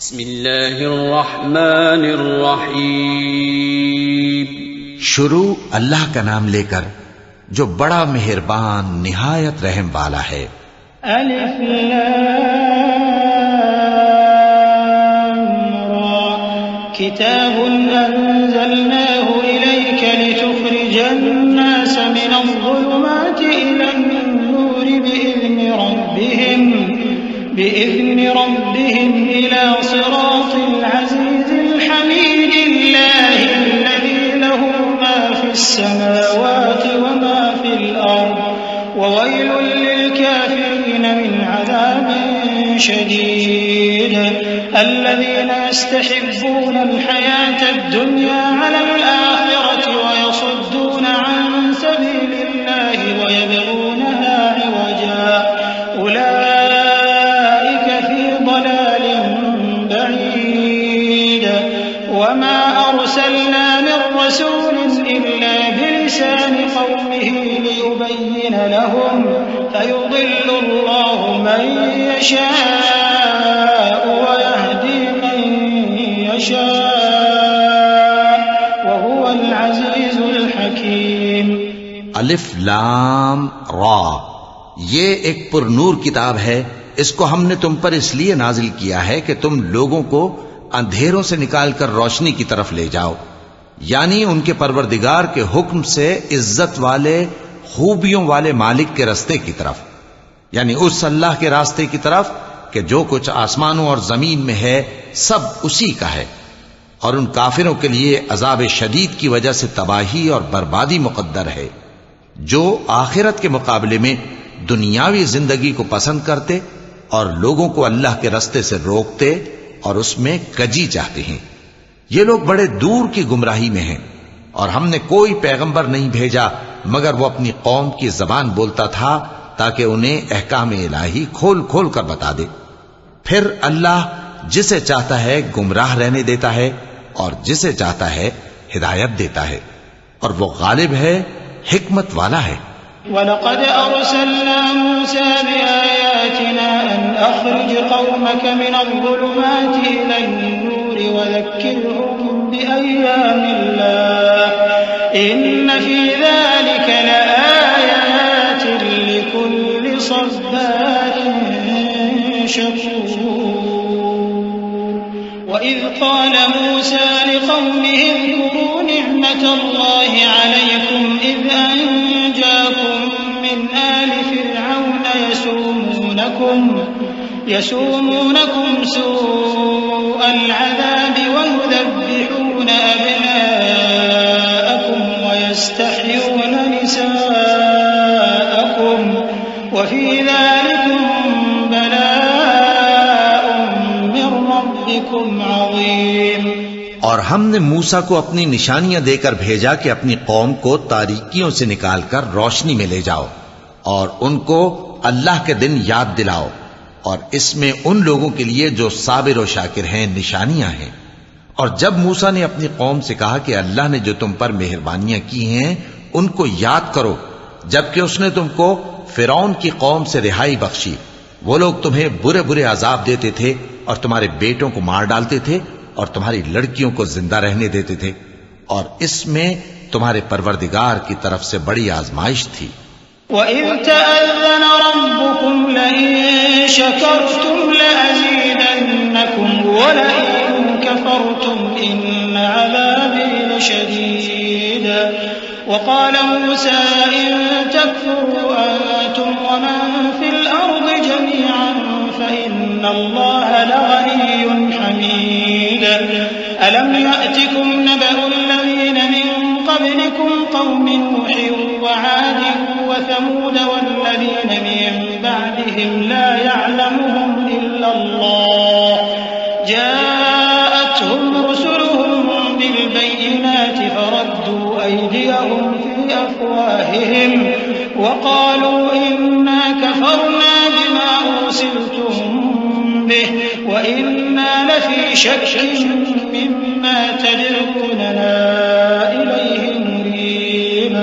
بسم اللہ الرحمن الرحیم. شروع اللہ کا نام لے کر جو بڑا مہربان نہایت رحم والا ہے. الف لام را کتاب انزلناه الیک لتخرج الناس من الظلمات الى النور بإذن ربهم إلى صراط العزيز الحميد الله الذي له ما في السماوات وما في الأرض وويل للكافرين من عذاب شديد الذين يستحبون الحياة الدنيا على الآخرة ويصدون عن سبيل الله ويبغونها عوجا أولئك في ضلال بعيد وما أرسلنا من رسول إلا بلسان قومه ليبين لهم فيضل الله من يشاء ويهدي من يشاء وهو العزيز الحكيم. الف لام را، یہ ایک پر نور کتاب ہے. اس کو ہم نے تم پر اس لیے نازل کیا ہے کہ تم لوگوں کو اندھیروں سے نکال کر روشنی کی طرف لے جاؤ، یعنی ان کے پروردگار کے حکم سے عزت والے خوبیوں والے مالک کے راستے کی طرف، یعنی اس اللہ کے راستے کی طرف کہ جو کچھ آسمانوں اور زمین میں ہے سب اسی کا ہے. اور ان کافروں کے لیے عذاب شدید کی وجہ سے تباہی اور بربادی مقدر ہے جو آخرت کے مقابلے میں دنیاوی زندگی کو پسند کرتے اور لوگوں کو اللہ کے راستے سے روکتے اور اس میں کجی چاہتے ہیں. یہ لوگ بڑے دور کی گمراہی میں ہیں، اور ہم نے کوئی پیغمبر نہیں بھیجا مگر وہ اپنی قوم کی زبان بولتا تھا تاکہ انہیں احکام الہی کھول کھول کر بتا دے. پھر اللہ جسے چاہتا ہے گمراہ رہنے دیتا ہے اور جسے چاہتا ہے ہدایت دیتا ہے، اور وہ غالب ہے، حکمت والا ہے. وَلَقَدْ أَرْسَلْنَا مُوسَى بِآيَاتِنَا أَنْ أَخْرِجْ قَوْمَكَ مِنَ الظُّلُمَاتِ إِلَى النُّورِ وَذَكِّرْهُم بِأَيَّامِ اللَّهِ إِنَّ فِي ذَلِكَ لَآيَاتٍ لِكُلِّ صَبَّارٍ شَكُورٍ. وَإِذْ قَالَ مُوسَى لِقَوْمِهِ اذْكُرُوا نِعْمَةَ اللَّهِ عَلَيْكُمْ إِذْ أَنْجَاكُمْ مِنْ آلِ فِرْعَوْنَ يَسُومُونَكُمْ سُوءَ الْعَذَابِ وَيُذَبِّحُونَ أَبْنَاءَكُمْ وَيَسْتَحْيُونَ نِسَاءَكُمْ وَفِي ذَلِكُمْ بَلَاءٌ مِّن رَّبِّكُمْ عَظِيمٌ. اور ہم نے موسیٰ کو اپنی نشانیاں دے کر بھیجا کہ اپنی قوم کو تاریکیوں سے نکال کر روشنی میں لے جاؤ اور ان کو اللہ کے دن یاد دلاؤ، اور اس میں ان لوگوں کے لیے جو صابر و شاکر ہیں نشانیاں ہیں. اور جب موسیٰ نے اپنی قوم سے کہا کہ اللہ نے جو تم پر مہربانیاں کی ہیں ان کو یاد کرو، جبکہ اس نے تم کو فرعون کی قوم سے رہائی بخشی. وہ لوگ تمہیں برے برے عذاب دیتے تھے اور تمہارے بیٹوں کو مار ڈالتے تھے اور تمہاری لڑکیوں کو زندہ رہنے دیتے تھے، اور اس میں تمہارے پروردگار کی طرف سے بڑی آزمائش تھی. وَإِذْ تَأَذَّنَ رَبُّكُمْ لَئِن شَكَرْتُمْ لَأَزِيدَنَّكُمْ وَلَئِن كَفَرْتُمْ إِنَّ عَذَابِي لَشَدِيدٌ. وَقَالَ مُوسَى إِن تَكْفُرُوا أَنتُمْ وَمَن فِي الْأَرْضِ جَمِيعًا فَإِنَّ اللَّهَ لَغَنِيٌّ حَمِيدٌ. أَلَمْ يَأْتِكُمْ نَبَأُ الَّذِينَ مِن قَبْلِكُمْ قَوْمِ نُوحٍ وَعَادٍ وَثَمُودَ وَالَّذِينَ مِن بَعْدِهِمْ لَا يَعْلَمُهُمْ إِلَّا اللَّهُ جَاءَتْهُمْ رُسُلُهُم بِالْبَيِّنَاتِ فَرَدُّوا أَيْدِيَهُمْ فِي أَفْوَاهِهِمْ وَقَالُوا إِنَّا كَفَرْنَا بِمَا أُرْسِلْتُم بِهِ وَإِنَّا لَفِي شَكٍّ مِّمَّا تَدْعُونَنَا إِلَيْهِ مُرِيبٍ.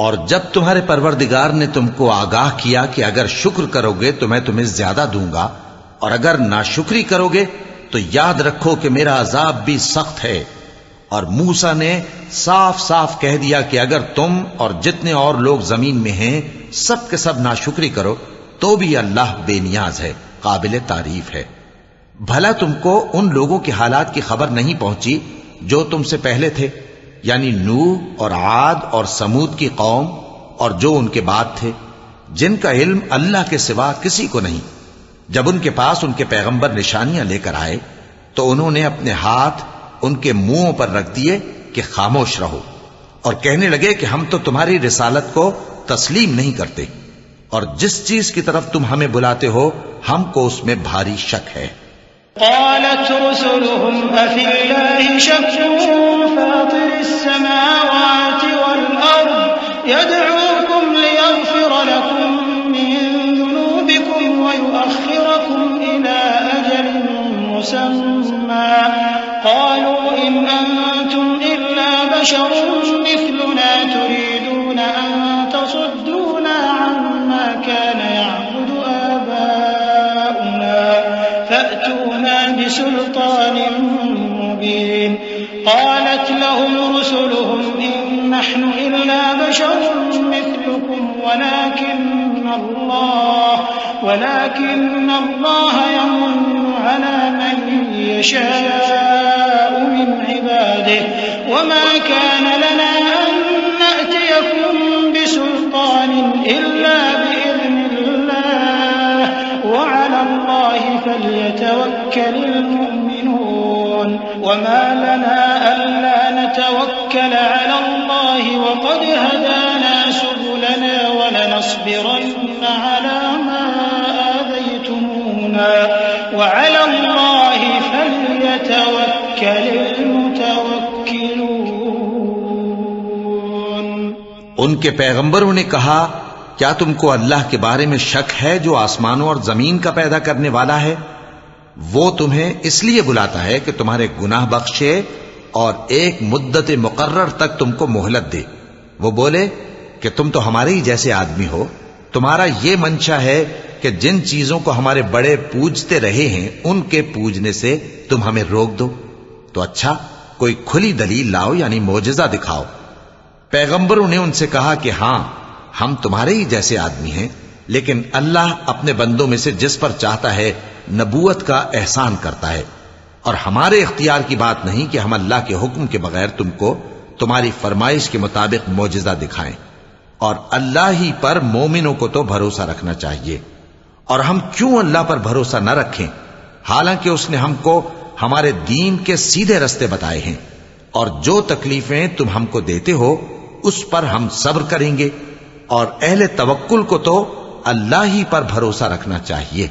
اور جب تمہارے پروردگار نے تم کو آگاہ کیا کہ اگر شکر کرو گے تو میں تمہیں زیادہ دوں گا، اور اگر ناشکری کرو گے تو یاد رکھو کہ میرا عذاب بھی سخت ہے۔ اور موسیٰ نے صاف صاف کہہ دیا کہ اگر تم اور جتنے اور لوگ زمین میں ہیں سب کے سب ناشکری کرو تو بھی اللہ بے نیاز ہے، قابل تعریف ہے۔ بھلا تم کو ان لوگوں کے حالات کی خبر نہیں پہنچی جو تم سے پہلے تھے، یعنی نوح اور عاد اور سمود کی قوم اور جو ان کے بعد تھے، جن کا علم اللہ کے سوا کسی کو نہیں۔ جب ان کے پاس ان کے پیغمبر نشانیاں لے کر آئے تو انہوں نے اپنے ہاتھ ان کے منہوں پر رکھ دیے کہ خاموش رہو، اور کہنے لگے کہ ہم تو تمہاری رسالت کو تسلیم نہیں کرتے، اور جس چیز کی طرف تم ہمیں بلاتے ہو ہم کو اس میں بھاری شک ہے۔ قالت رسلهم أفي الله شك فاطر السماوات والأرض يدعوكم ليغفر لكم من ذنوبكم ويؤخركم إلى أجل مسمى قالوا إن أنتم إلا بشر مثلنا تريدون أن تصدونا عما كان يعبد آباؤنا فأتونا بسلطان مبين قالت لهم رسلهم إن نحن إلا بشر مثلكم ولكن الله يمن على من يشاء من عباده وما كان لنا أن نأتيكم بسلطان إلا بإذن الله وعلى الله فليتوكل المؤمنون وما لنا ألا نتوكل على الله وقد هدانا سبلنا ولنصبرن على ما آذيتمونا وعلى الله فليتوكل المتوكلون۔ ان کے پیغمبروں نے کہا کیا تم کو اللہ کے بارے میں شک ہے جو آسمانوں اور زمین کا پیدا کرنے والا ہے؟ وہ تمہیں اس لیے بلاتا ہے کہ تمہارے گناہ بخشے اور ایک مدت مقرر تک تم کو مہلت دے۔ وہ بولے کہ تم تو ہمارے ہی جیسے آدمی ہو، تمہارا یہ منشا ہے کہ جن چیزوں کو ہمارے بڑے پوجتے رہے ہیں ان کے پوجنے سے تم ہمیں روک دو، تو اچھا کوئی کھلی دلیل لاؤ، یعنی معجزہ دکھاؤ۔ پیغمبروں نے ان سے کہا کہ ہاں ہم تمہارے ہی جیسے آدمی ہیں، لیکن اللہ اپنے بندوں میں سے جس پر چاہتا ہے نبوت کا احسان کرتا ہے، اور ہمارے اختیار کی بات نہیں کہ ہم اللہ کے حکم کے بغیر تم کو تمہاری فرمائش کے مطابق معجزہ دکھائیں، اور اللہ ہی پر مومنوں کو تو بھروسہ رکھنا چاہیے۔ اور ہم کیوں اللہ پر بھروسہ نہ رکھیں حالانکہ اس نے ہم کو ہمارے دین کے سیدھے رستے بتائے ہیں، اور جو تکلیفیں تم ہم کو دیتے ہو اس پر ہم صبر کریں گے، اور اہل توکل کو تو اللہ ہی پر بھروسہ رکھنا چاہیے۔